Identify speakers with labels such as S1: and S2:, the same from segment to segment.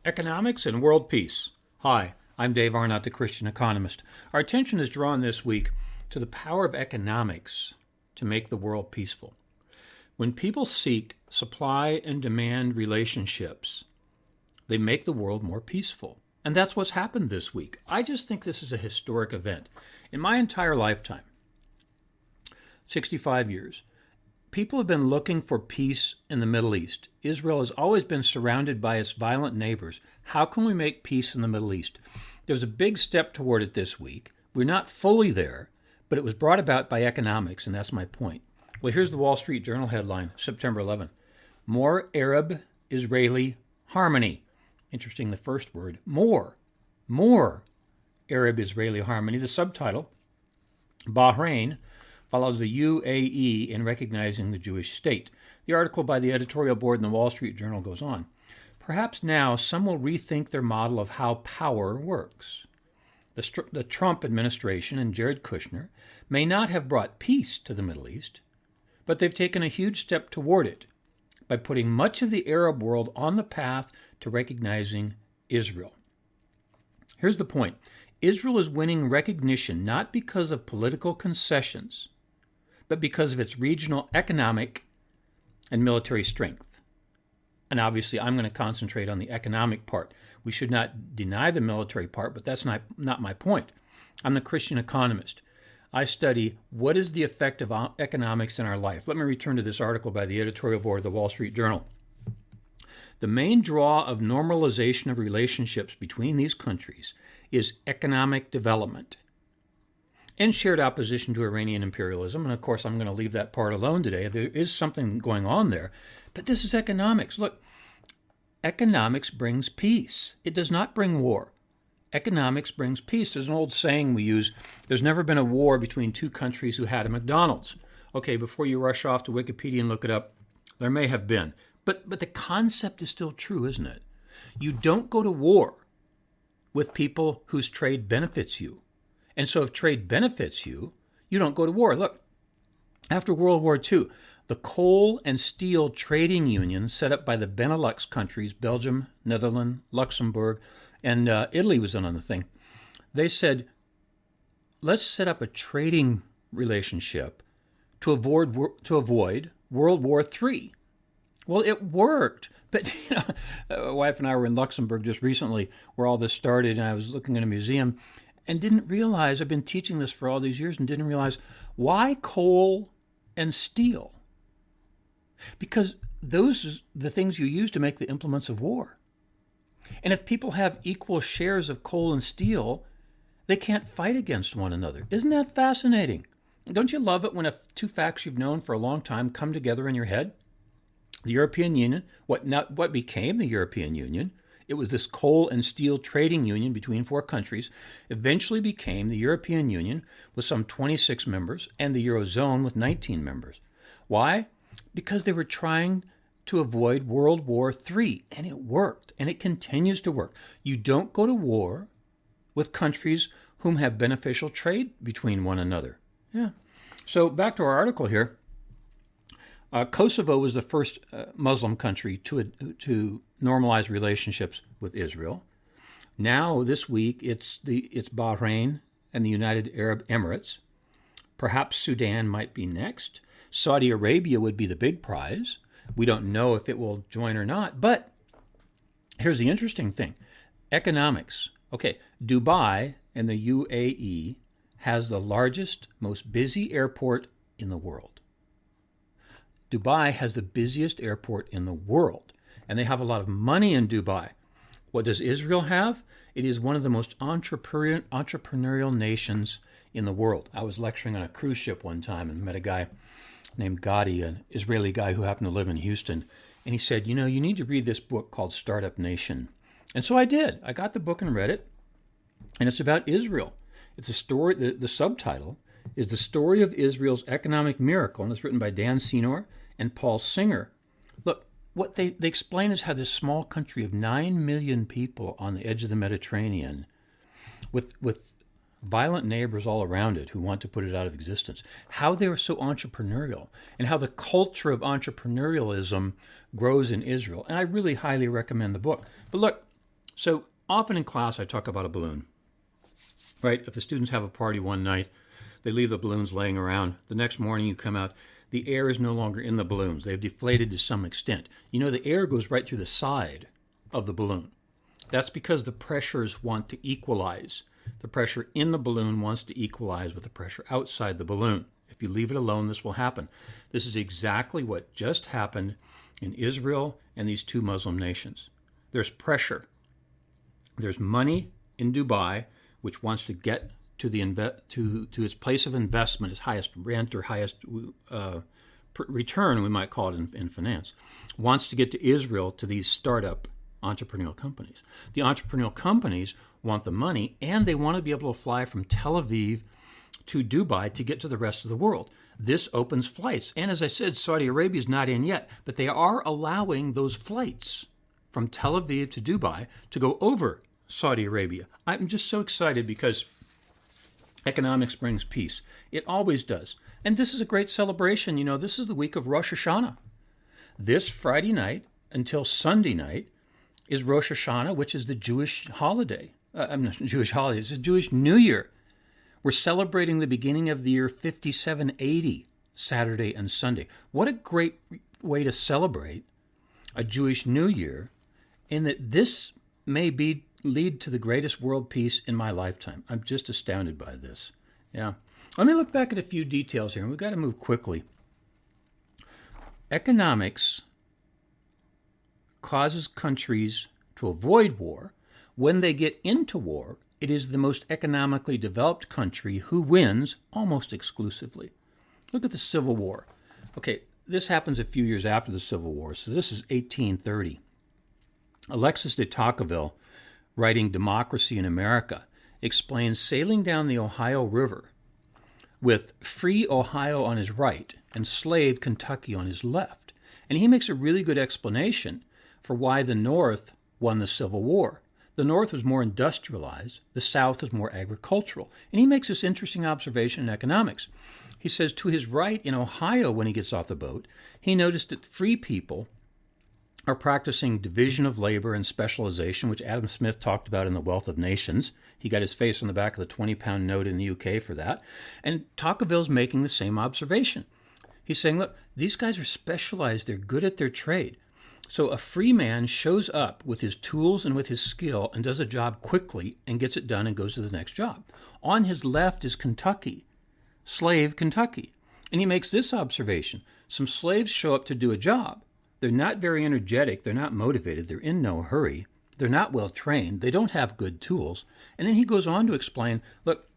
S1: Economics and World Peace. Hi, I'm Dave Arnott, the Christian Economist. Our attention is drawn this week to the power of economics to make the world peaceful. When people seek supply and demand relationships, they make the world more peaceful. And that's what's happened this week. I just think this is a historic event. In my entire lifetime, 65 years, people have been looking for peace in the Middle East. Israel has always been surrounded by its violent neighbors. How can we make peace in the Middle East? There's a big step toward it this week. We're not fully there, but it was brought about by economics, and that's my point. Well, here's the Wall Street Journal headline, September 11. More Arab-Israeli harmony. Interesting, the first word, more Arab-Israeli harmony. The subtitle, Bahrain follows the UAE in recognizing the Jewish state. The article by the editorial board in the Wall Street Journal goes on. Perhaps now some will rethink their model of how power works. The Trump administration and Jared Kushner may not have brought peace to the Middle East, but they've taken a huge step toward it by putting much of the Arab world on the path to recognizing Israel. Here's the point. Israel is winning recognition not because of political concessions, but because of its regional economic and military strength. And obviously, I'm going to concentrate on the economic part. We should not deny the military part, but that's not my point. I'm the Christian Economist. I study what is the effect of economics in our life. Let me return to this article by the editorial board of the Wall Street Journal. The main draw of normalization of relationships between these countries is economic development and shared opposition to Iranian imperialism. And of course, I'm going to leave that part alone today. There is something going on there. But this is economics. Look, economics brings peace. It does not bring war. Economics brings peace. There's an old saying we use, there's never been a war between two countries who had a McDonald's. Okay, before you rush off to Wikipedia and look it up, there may have been. But the concept is still true, isn't it? You don't go to war with people whose trade benefits you. And so if trade benefits you, you don't go to war. Look, after World War II, the coal and steel trading union set up by the Benelux countries, Belgium, Netherlands, Luxembourg, and Italy was in on the thing. They said, let's set up a trading relationship to avoid World War III. Well, it worked. But my wife and I were in Luxembourg just recently where all this started, and I was looking at a museum and didn't realize, I've been teaching this for all these years and didn't realize, why coal and steel? Because those are the things you use to make the implements of war. And if people have equal shares of coal and steel, they can't fight against one another. Isn't that fascinating? Don't you love it when two facts you've known for a long time come together in your head? The European Union, what became the European Union, it was this coal and steel trading union between four countries, eventually became the European Union with some 26 members and the Eurozone with 19 members. Why? Because they were trying to avoid World War III, and it worked, and it continues to work. You don't go to war with countries whom have beneficial trade between one another. Yeah. So back to our article here. Kosovo was the first Muslim country to normalize relationships with Israel. Now, this week, it's Bahrain and the United Arab Emirates. Perhaps Sudan might be next. Saudi Arabia would be the big prize. We don't know if it will join or not. But here's the interesting thing. Economics. Okay, Dubai and the UAE has the largest, most busy airport in the world. Dubai has the busiest airport in the world, and they have a lot of money in Dubai. What does Israel have? It is one of the most entrepreneurial nations in the world. I was lecturing on a cruise ship one time and met a guy named Gadi, an Israeli guy who happened to live in Houston, and he said, you need to read this book called Startup Nation. And so I did. I got the book and read it, and it's about Israel. It's a story, the subtitle is The Story of Israel's Economic Miracle, and it's written by Dan Senor and Paul Singer. Look, what they explain is how this small country of 9 million people on the edge of the Mediterranean, with violent neighbors all around it who want to put it out of existence, how they are so entrepreneurial, and how the culture of entrepreneurialism grows in Israel. And I really highly recommend the book. But look, So often in class, I talk about a balloon, right? If the students have a party one night, they leave the balloons laying around. The next morning you come out, the air is no longer in the balloons. They've deflated to some extent. You know, the air goes right through the side of the balloon. That's because the pressures want to equalize. The pressure in the balloon wants to equalize with the pressure outside the balloon. If you leave it alone, this will happen. This is exactly what just happened in Israel and these two Muslim nations. There's pressure. There's money in Dubai, which wants to get to to its place of investment, its highest rent or highest return, we might call it in finance, wants to get to Israel, to these startup entrepreneurial companies. The entrepreneurial companies want the money, and they want to be able to fly from Tel Aviv to Dubai to get to the rest of the world. This opens flights. And as I said, Saudi Arabia is not in yet, but they are allowing those flights from Tel Aviv to Dubai to go over Saudi Arabia. I'm just so excited because economics brings peace. It always does. And this is a great celebration. You know, this is the week of Rosh Hashanah. This Friday night until Sunday night is Rosh Hashanah, which is the Jewish holiday. I'm not Jewish holiday, it's a Jewish New Year. We're celebrating the beginning of the year 5780, Saturday and Sunday. What a great way to celebrate a Jewish New Year, in that this may lead to the greatest world peace in my lifetime. I'm just astounded by this. Yeah. Let me look back at a few details here, and we've got to move quickly. Economics causes countries to avoid war. When they get into war, it is the most economically developed country who wins almost exclusively. Look at the Civil War. Okay, this happens a few years after the Civil War, so this is 1830. Alexis de Tocqueville, writing Democracy in America, explains sailing down the Ohio River with free Ohio on his right and slave Kentucky on his left. And he makes a really good explanation for why the North won the Civil War. The North was more industrialized, the South was more agricultural. And he makes this interesting observation in economics. He says to his right in Ohio, when he gets off the boat, he noticed that free people are practicing division of labor and specialization, which Adam Smith talked about in The Wealth of Nations. He got his face on the back of the 20-pound note in the UK for that. And Tocqueville's making the same observation. He's saying, look, these guys are specialized. They're good at their trade. So a free man shows up with his tools and with his skill and does a job quickly and gets it done and goes to the next job. On his left is Kentucky, slave Kentucky. And he makes this observation. Some slaves show up to do a job. They're not very energetic. They're not motivated. They're in no hurry. They're not well trained. They don't have good tools. And then he goes on to explain, look,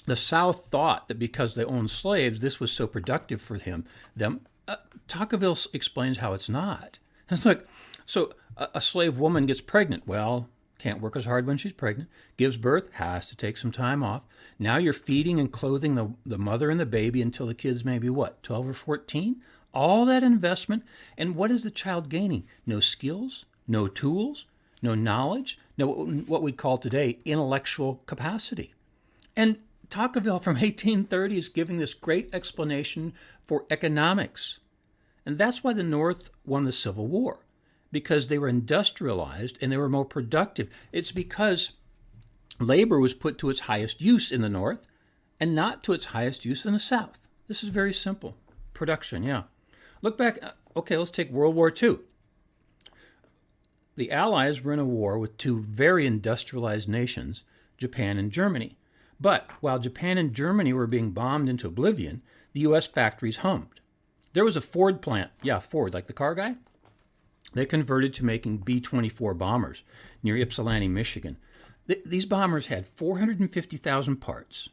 S1: the South thought that because they owned slaves, this was so productive for them. Tocqueville explains how it's not. It's like, so a slave woman gets pregnant. Well, can't work as hard when she's pregnant. Gives birth, has to take some time off. Now you're feeding and clothing the mother and the baby until the kid's maybe, 12 or 14? All that investment. And what is the child gaining? No skills, no tools, no knowledge, no what we'd call today intellectual capacity. And Tocqueville from 1830 is giving this great explanation for economics. And that's why the North won the Civil War, because they were industrialized and they were more productive. It's because labor was put to its highest use in the North and not to its highest use in the South. This is very simple. Production, yeah. Look back, okay, let's take World War II. The Allies were in a war with two very industrialized nations, Japan and Germany. But while Japan and Germany were being bombed into oblivion, the U.S. factories hummed. There was a Ford plant, Ford, like the car guy. They converted to making B-24 bombers near Ypsilanti, Michigan. These bombers had 450,000 parts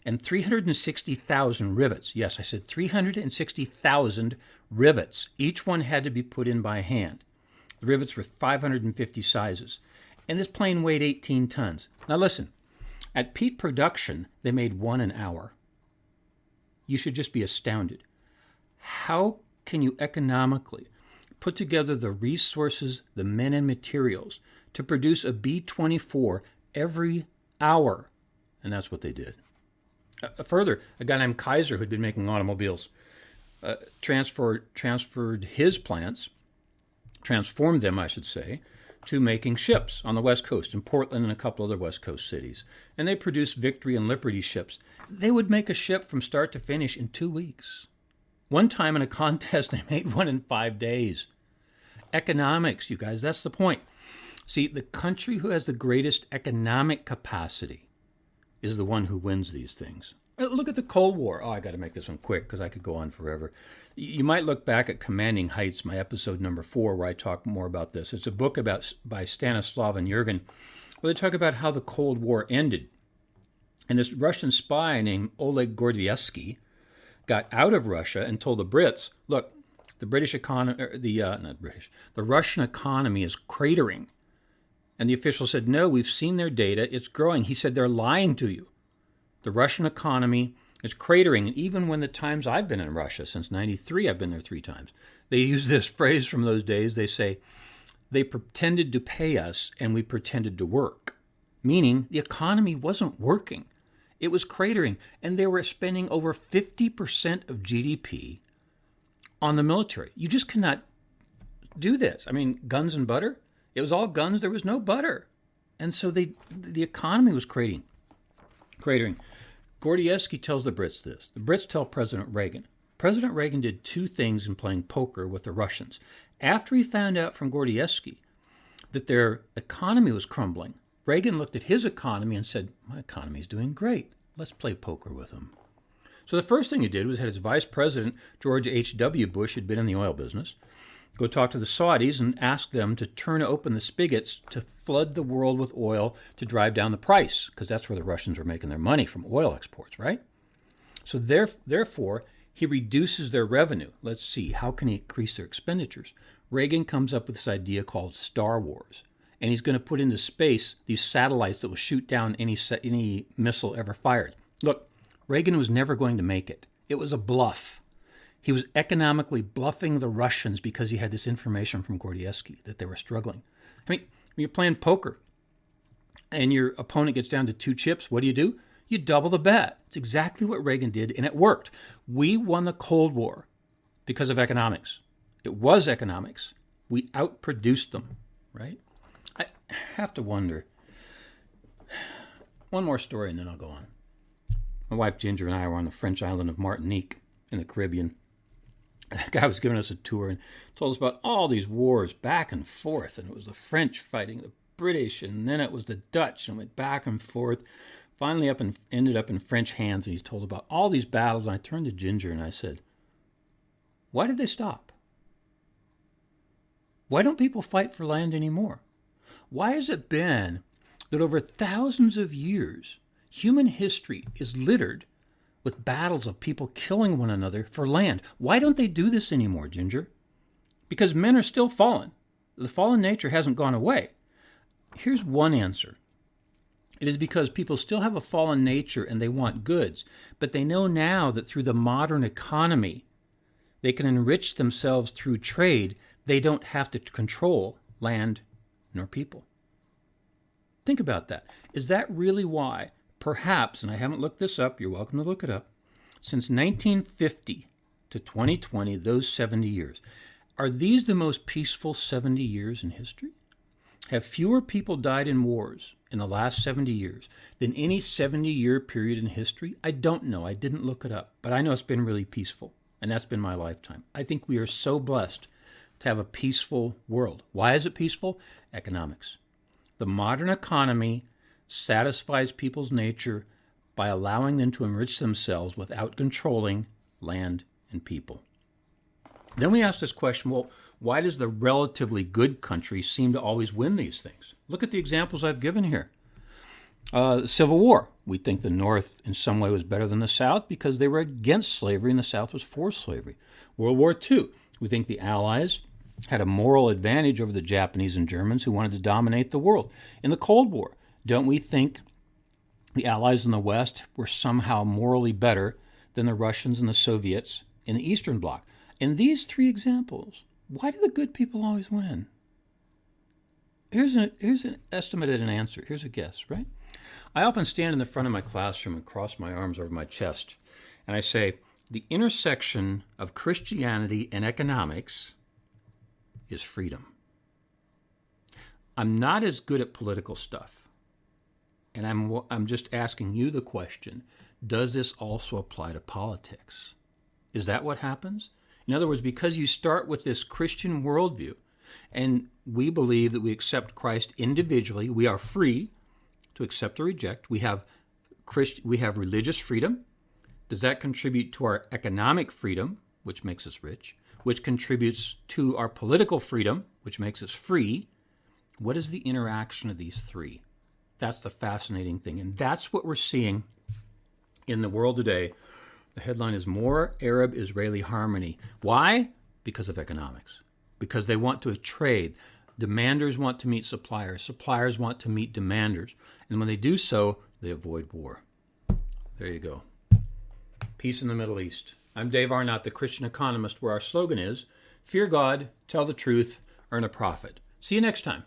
S1: and 360,000 rivets. Yes, I said 360,000 rivets. Each one had to be put in by hand. The rivets were 550 sizes. And this plane weighed 18 tons. Now listen, at peak production, they made one an hour. You should just be astounded. How can you economically put together the resources, the men and materials to produce a B-24 every hour? And that's what they did. Further, a guy named Kaiser, who'd been making automobiles, transferred his plants, transformed them, I should say, to making ships on the West Coast, in Portland and a couple other West Coast cities. And they produced Victory and Liberty ships. They would make a ship from start to finish in 2 weeks. One time in a contest, they made one in 5 days. Economics, you guys, that's the point. See, the country who has the greatest economic capacity is the one who wins these things. Look at the Cold War. Oh, I got to make this one quick because I could go on forever. You might look back at Commanding Heights, my episode number 4, where I talk more about this. It's a book by Stanislav and Jurgen, where they talk about how the Cold War ended. And this Russian spy named Oleg Gordievsky got out of Russia and told the Brits, look, the British economy, the Russian economy is cratering. And the official said, no, we've seen their data. It's growing. He said, they're lying to you. The Russian economy is cratering. And even when the times I've been in Russia, since 93, I've been there 3 times, they use this phrase from those days. They say, they pretended to pay us and we pretended to work. Meaning the economy wasn't working. It was cratering. And they were spending over 50% of GDP on the military. You just cannot do this. I mean, guns and butter? It was all guns. There was no butter. And so the economy was cratering. Gordievsky tells the Brits this. The Brits tell President Reagan. President Reagan did 2 things in playing poker with the Russians. After he found out from Gordievsky that their economy was crumbling, Reagan looked at his economy and said, my economy is doing great. Let's play poker with them. So the first thing he did was had his vice president, George H.W. Bush, had been in the oil business, go talk to the Saudis and ask them to turn open the spigots to flood the world with oil to drive down the price, because that's where the Russians were making their money, from oil exports, right? So therefore, he reduces their revenue. Let's see, how can he increase their expenditures? Reagan comes up with this idea called Star Wars, and he's going to put into space these satellites that will shoot down any missile ever fired. Look, Reagan was never going to make it. It was a bluff. He was economically bluffing the Russians because he had this information from Gordievsky that they were struggling. I mean, when you're playing poker and your opponent gets down to 2 chips, what do? You double the bet. It's exactly what Reagan did, and it worked. We won the Cold War because of economics. It was economics. We outproduced them, right? I have to wonder. One more story and then I'll go on. My wife Ginger and I were on the French island of Martinique in the Caribbean. The guy was giving us a tour and told us about all these wars back and forth. And it was the French fighting the British, and then it was the Dutch, and went back and forth. Finally ended up in French hands, and he's told about all these battles. And I turned to Ginger and I said, why did they stop? Why don't people fight for land anymore? Why has it been that over thousands of years, human history is littered with battles of people killing one another for land? Why don't they do this anymore, Ginger? Because men are still fallen. The fallen nature hasn't gone away. Here's one answer. It is because people still have a fallen nature and they want goods, but they know now that through the modern economy, they can enrich themselves through trade. They don't have to control land nor people. Think about that. Is that really why? Perhaps, and I haven't looked this up, you're welcome to look it up, since 1950 to 2020, those 70 years, are these the most peaceful 70 years in history? Have fewer people died in wars in the last 70 years than any 70-year period in history? I don't know. I didn't look it up, but I know it's been really peaceful, and that's been my lifetime. I think we are so blessed to have a peaceful world. Why is it peaceful? Economics. The modern economy satisfies people's nature by allowing them to enrich themselves without controlling land and people. Then we ask this question, well, why does the relatively good country seem to always win these things? Look at the examples I've given here. Civil War. We think the North in some way was better than the South because they were against slavery and the South was for slavery. World War II. We think the Allies had a moral advantage over the Japanese and Germans who wanted to dominate the world. In the Cold War, don't we think the Allies in the West were somehow morally better than the Russians and the Soviets in the Eastern Bloc? In these 3 examples, why do the good people always win? Here's an estimated answer. Here's a guess, right? I often stand in the front of my classroom and cross my arms over my chest, and I say, the intersection of Christianity and economics is freedom. I'm not as good at political stuff. And I'm just asking you the question, does this also apply to politics? Is that what happens? In other words, because you start with this Christian worldview, and we believe that we accept Christ individually, we are free to accept or reject. We have religious freedom. Does that contribute to our economic freedom, which makes us rich, which contributes to our political freedom, which makes us free? What is the interaction of these three? That's the fascinating thing. And that's what we're seeing in the world today. The headline is More Arab-Israeli Harmony. Why? Because of economics. Because they want to trade. Demanders want to meet suppliers. Suppliers want to meet demanders. And when they do so, they avoid war. There you go. Peace in the Middle East. I'm Dave Arnott, the Christian Economist, where our slogan is, fear God, tell the truth, earn a profit. See you next time.